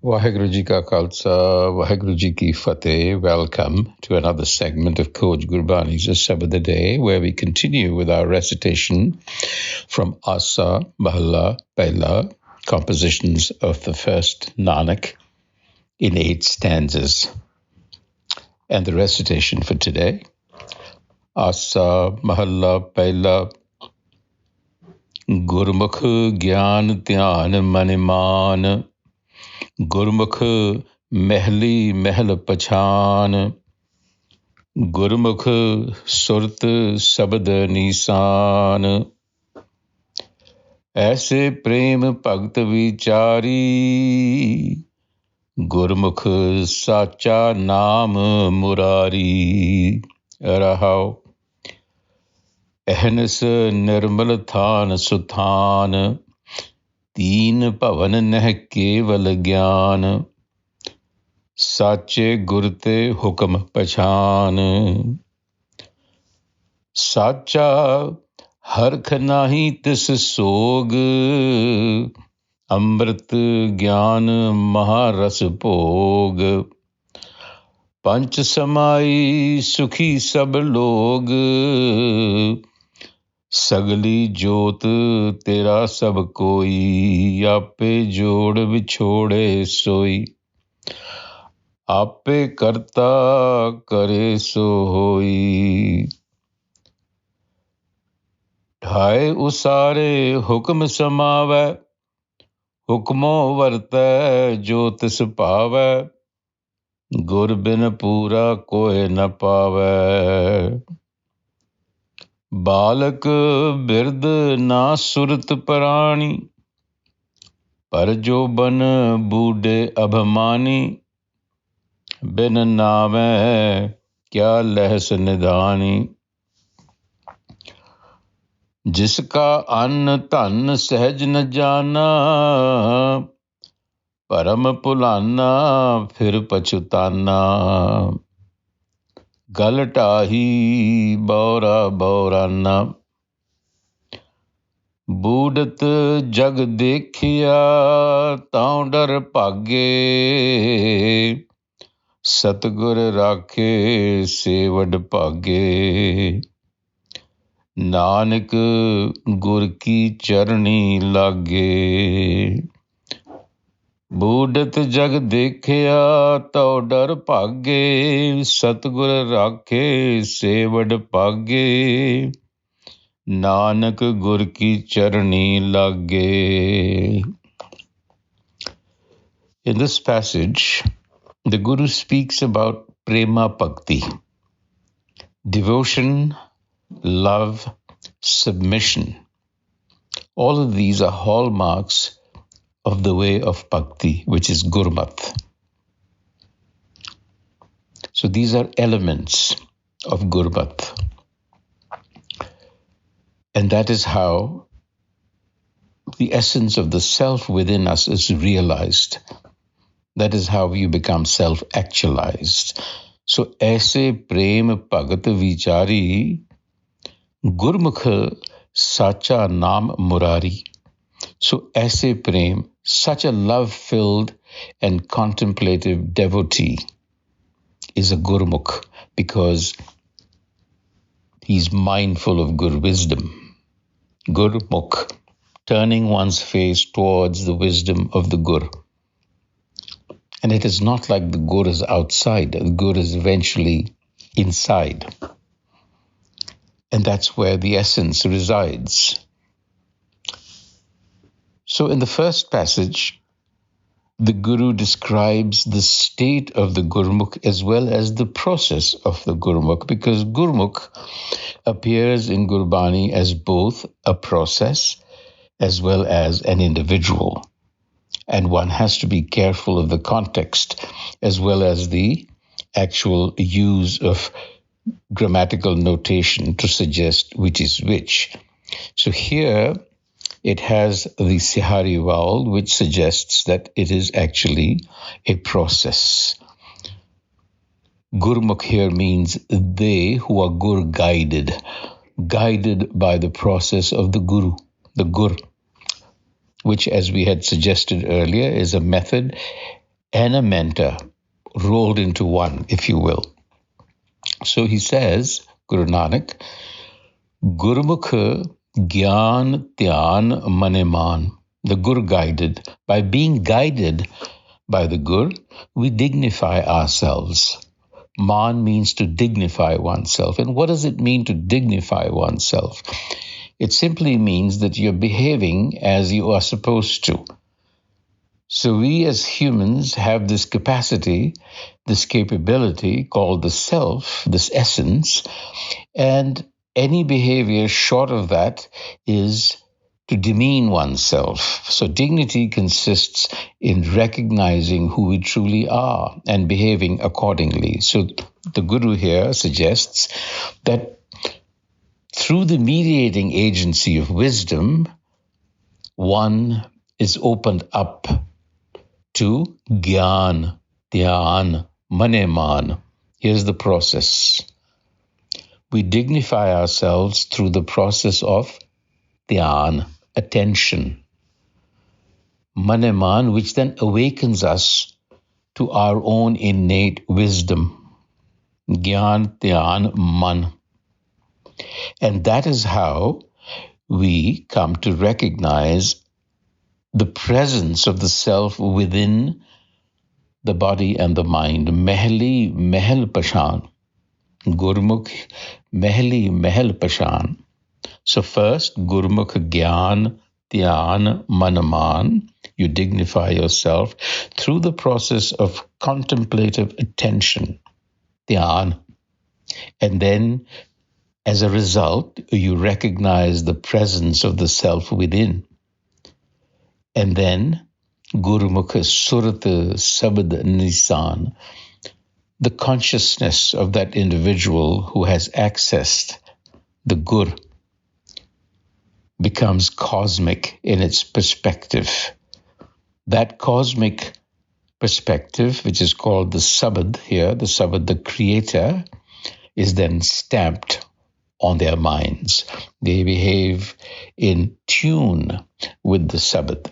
Waheguru Ji Ka Khalsa, Waheguru Ji Ki Fateh. Welcome to another segment of Coach Gurbani's a-sabad-a-day, where we continue with our recitation from Asa Mahalla Pehla, compositions of the first Nanak in 8 stanzas. And the recitation for today, Asa Mahalla Pehla, Gurmukh Gian Dhian Maan, Gurmukh mehli mehl pachan, Gurmukh surat sabad nisan, aise prem bhagt vichari, Gurmukh sacha naam murari. Rahau ahnis nirmal than suthan, teen bhavan neh keval gyan, साचे गुर ते हुक्म पछान, साचा हरख नाही तिस सोग, अमृत ज्ञान महारस भोग, पंच समाई सुखी सब लोग, सगली जोत तेरा सब कोई, आपे जोड़ विछोड़े सोई, आपे करता करे सो होई, ढाए उसारे हुक्म समावै, हुक्मों वरतै जो तिस पावै, गुर बिन पूरा कोय न पावै, बालक बिरद ना सुरत प्राणी, पर जो बन बूढ़े अभिमानी, बिन नामै क्या लहस निधानी, जिसका अन्न धन सहज न जाना, परम भुलाना फिर पछुताना, गल टाही बौरा बौराना, बूढ़त जग देखिया तां डर भागे, सतगुर राखे सेवड भागे, नानक गुर की चरणी लागे, बूढ़त जग देखिया तो डर भागे, सतगुर राखे सेवड भागे, नानक गुर की चरणी लागे. In this passage, the Guru speaks about prema bhakti, devotion, love, submission. All of these are hallmarks of the way of bhakti, which is gurmat. So these are elements of gurmat. And that is how the essence of the self within us is realized. That is how you become self-actualized. So, aise prem bhagat vichari, Gurmukh sacha naam murari. So, aise prem, such a love-filled and contemplative devotee is a Gurmukh because he's mindful of Gur wisdom. Gurmukh, turning one's face towards the wisdom of the Gur. And it is not like the Gur is outside. The Gur is eventually inside. And that's where the essence resides. So in the first passage, the Guru describes the state of the Gurmukh as well as the process of the Gurmukh, because Gurmukh appears in Gurbani as both a process as well as an individual. And one has to be careful of the context as well as the actual use of grammatical notation to suggest which is which. So here it has the Sihari vowel, which suggests that it is actually a process. Gurmukh here means they who are Gur guided by the process of the Guru, the Gur, which, as we had suggested earlier, is a method and a mentor rolled into one, if you will. So he says, Guru Nanak, Gurmukh Gian Dhian Maan. The Guru guided. By being guided by the Guru, we dignify ourselves. Maan means to dignify oneself. And what does it mean to dignify oneself? It simply means that you're behaving as you are supposed to. So we as humans have this capacity, this capability called the self, this essence, and any behavior short of that is to demean oneself. So dignity consists in recognizing who we truly are and behaving accordingly. So the Guru here suggests that through the mediating agency of wisdom, one is opened up to Gyan, Dhyan, Maan. Here's the process. We dignify ourselves through the process of Dhyan, attention. Maan, which then awakens us to our own innate wisdom. Gyan, Dhyan, Man. And that is how we come to recognize the presence of the self within the body and the mind. Mehli Mehel Pashan. Gurmukh Mehli Mehel Pashan. So first, Gurmukh Gian Dhian Maan. You dignify yourself through the process of contemplative attention, Dhyan. And then, as a result, you recognize the presence of the self within. And then, Gurmukh Surat Sabad-a-day, the consciousness of that individual who has accessed the Gur becomes cosmic in its perspective. That cosmic perspective, which is called the Sabad here, the Sabad, the creator, is then stamped on their minds. They behave in tune with the Sabad.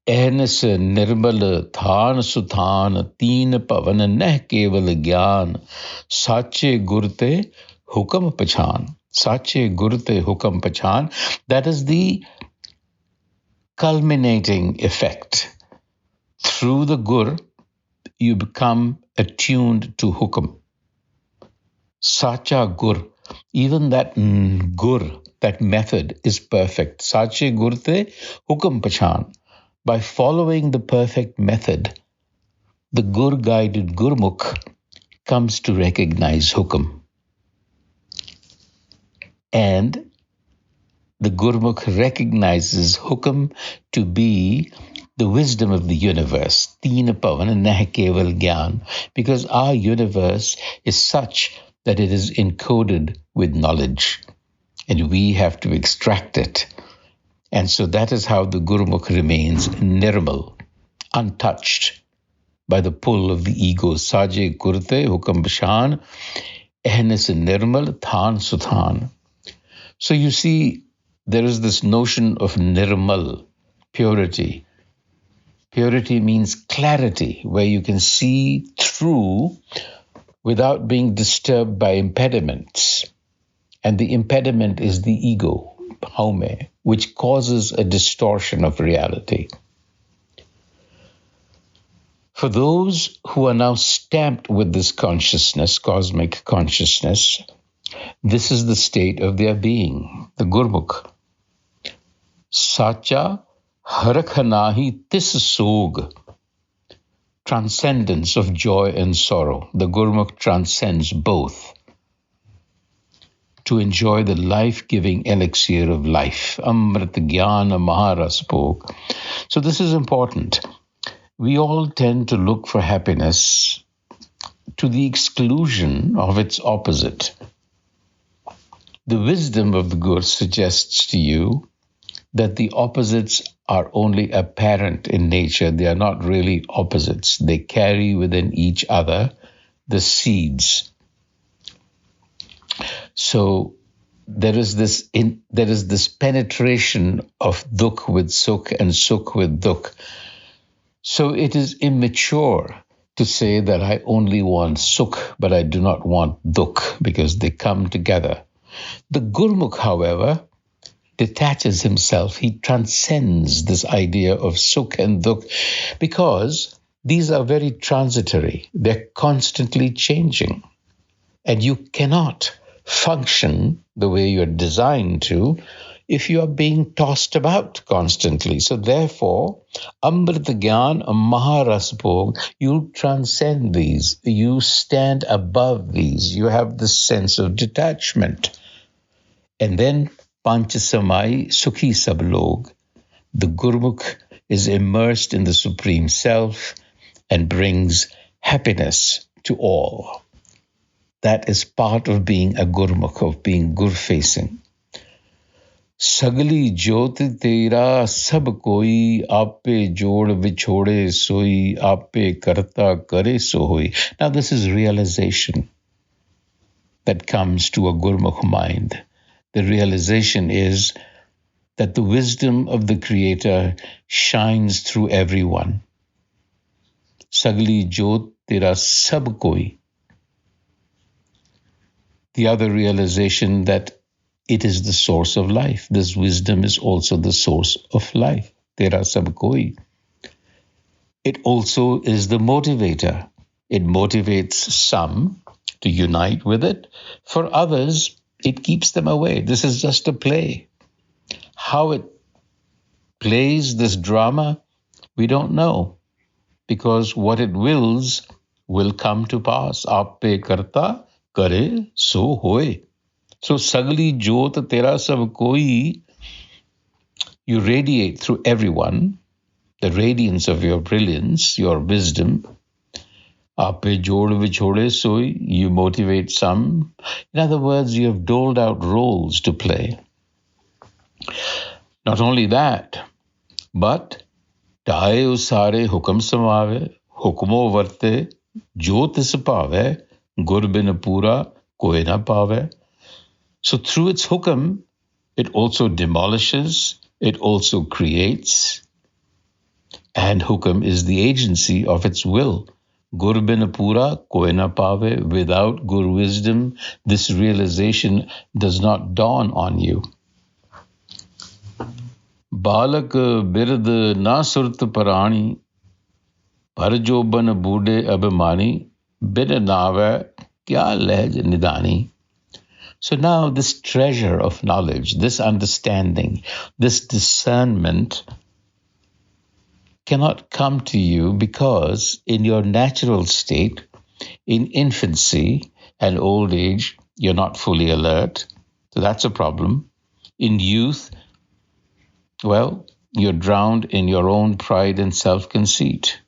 Ehnis nirmal than suthan teen pavan neh keval gyan sache gurte hukam pachan. Sache gurte hukam pachan. That is the culminating effect. Through the Gur, you become attuned to hukam. Sacha Gur. Even that Gur, that method is perfect. Sache gurte hukam pachan. By following the perfect method, the Gur-guided Gurmukh comes to recognize hukam. And the Gurmukh recognizes hukam to be the wisdom of the universe, Teen Pavan Nah Keval Gyan, because our universe is such that it is encoded with knowledge, and we have to extract it. And so that is how the Gurmukh remains nirmal, untouched by the pull of the ego. Saje kurte hukam bashan, ehnis nirmal than suthan. So you see, there is this notion of nirmal, purity. Purity means clarity, where you can see through without being disturbed by impediments. And the impediment is the ego, haume, which causes a distortion of reality. For those who are now stamped with this consciousness, cosmic consciousness, this is the state of their being, the Gurmukh. Sacha harakhanahi tis sog, transcendence of joy and sorrow. The Gurmukh transcends both to enjoy the life-giving elixir of life. Amrit Jnana Maharas spoke. So this is important. We all tend to look for happiness to the exclusion of its opposite. The wisdom of the Guru suggests to you that the opposites are only apparent in nature. They are not really opposites. They carry within each other the seeds. So there is this penetration of dukh with sukh and sukh with dukh. So it is immature to say that I only want sukh, but I do not want dukh, because they come together. The Gurmukh, however, detaches himself. He transcends this idea of sukh and dukh because these are very transitory. They're constantly changing. And you cannot function the way you're designed to if you are being tossed about constantly. So therefore, Amrit Gyan, Maharas Bhog, you transcend these. You stand above these. You have this sense of detachment. And then Panchasamai Sukhi Sablog. The Gurmukh is immersed in the Supreme Self and brings happiness to all. That is part of being a Gurmukh, of being Gur-facing. Sagli jyot tera sab koi, ape jod vichode soi, ape karta kare so hoi. Now this is realization that comes to a Gurmukh mind. The realization is that the wisdom of the Creator shines through everyone. Sagli jyot tera sab koi. The other realization that it is the source of life. This wisdom is also the source of life. Tera sab koi. It also is the motivator. It motivates some to unite with it. For others, it keeps them away. This is just a play. How it plays this drama, we don't know. Because what it wills will come to pass. Ape karta kare so hoy. So sagli jyot tera sab koi, you radiate through everyone, the radiance of your brilliance, your wisdom. Ape jod vichode soi, you motivate some. In other words, you have doled out roles to play. Not only that, but tae usare hukam samave, hukmo varte, jyot sapave, gur bin pura koi na pave. So through its hukam, it also demolishes, it also creates, and hukam is the agency of its will. Gur bin pura koi na pave. Without gur wisdom, this realization does not dawn on you. Balak bird na surt parani, parjoban bude abhimani, bin nave kya lehj nidani. So now this treasure of knowledge, this understanding, this discernment cannot come to you because in your natural state, in infancy and old age, you're not fully alert. So that's a problem. In youth, well, you're drowned in your own pride and self-conceit.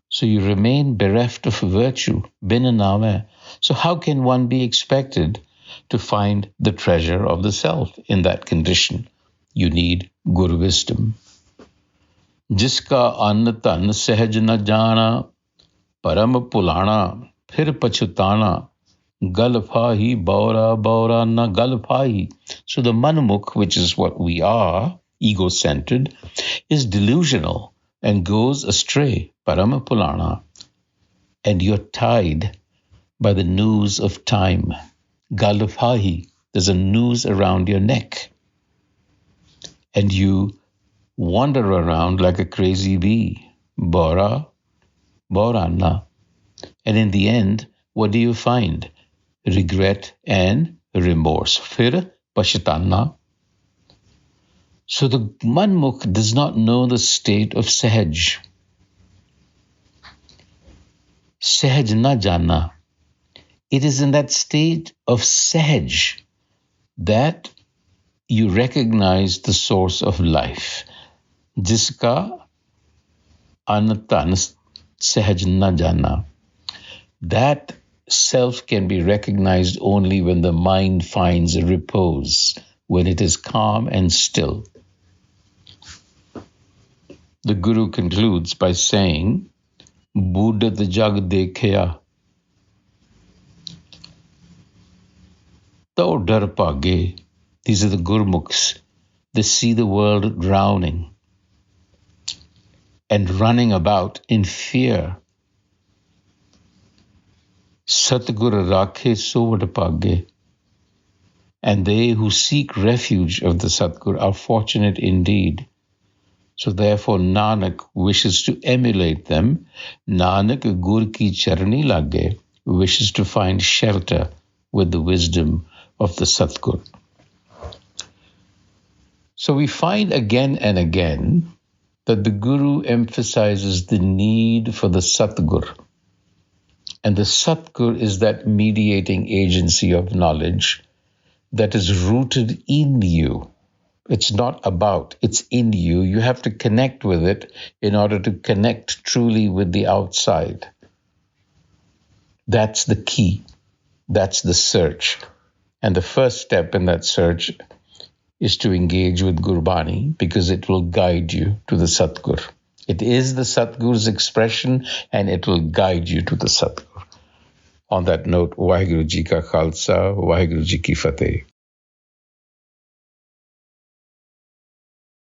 So you remain bereft of virtue, binaname. So how can one be expected to find the treasure of the self in that condition? You need Guru wisdom. Jiska ann tan sahaj na jana, param pulana, phir pachutana, galphahi baura baura na galphahi. So the manmukh, which is what we are, ego-centered, is delusional and goes astray, param pulana. And you're tied by the noose of time. Galphahi, there's a noose around your neck. And you wander around like a crazy bee. Bora, borana. And in the end, what do you find? Regret and remorse. Fir pashatana. So the manmukh does not know the state of sahaj. Sahaj na jana. It is in that state of sahaj that you recognize the source of life. Jiska anatan sahaj na jana. That self can be recognized only when the mind finds repose, when it is calm and still. The Guru concludes by saying, Buddhat jag dekhya, to dar bhage. These are the Gurmukhs. They see the world drowning. and running about in fear. Satgur rakhe so vadpage. And they who seek refuge of the Satgur are fortunate indeed. So therefore Nanak wishes to emulate them. Nanak gur ki charni lage, wishes to find shelter with the wisdom of the Satgur. So we find again and again that the Guru emphasizes the need for the Satgur. And the Satgur is that mediating agency of knowledge that is rooted in you. It's not about, it's in you. You have to connect with it in order to connect truly with the outside. That's the key. That's the search. And the first step in that search is to engage with Gurbani, because it will guide you to the Satgur. It is the Satgur's expression and it will guide you to the Satgur. On that note, Waheguru Ji Ka Khalsa, Waheguru Ji Ki Fateh.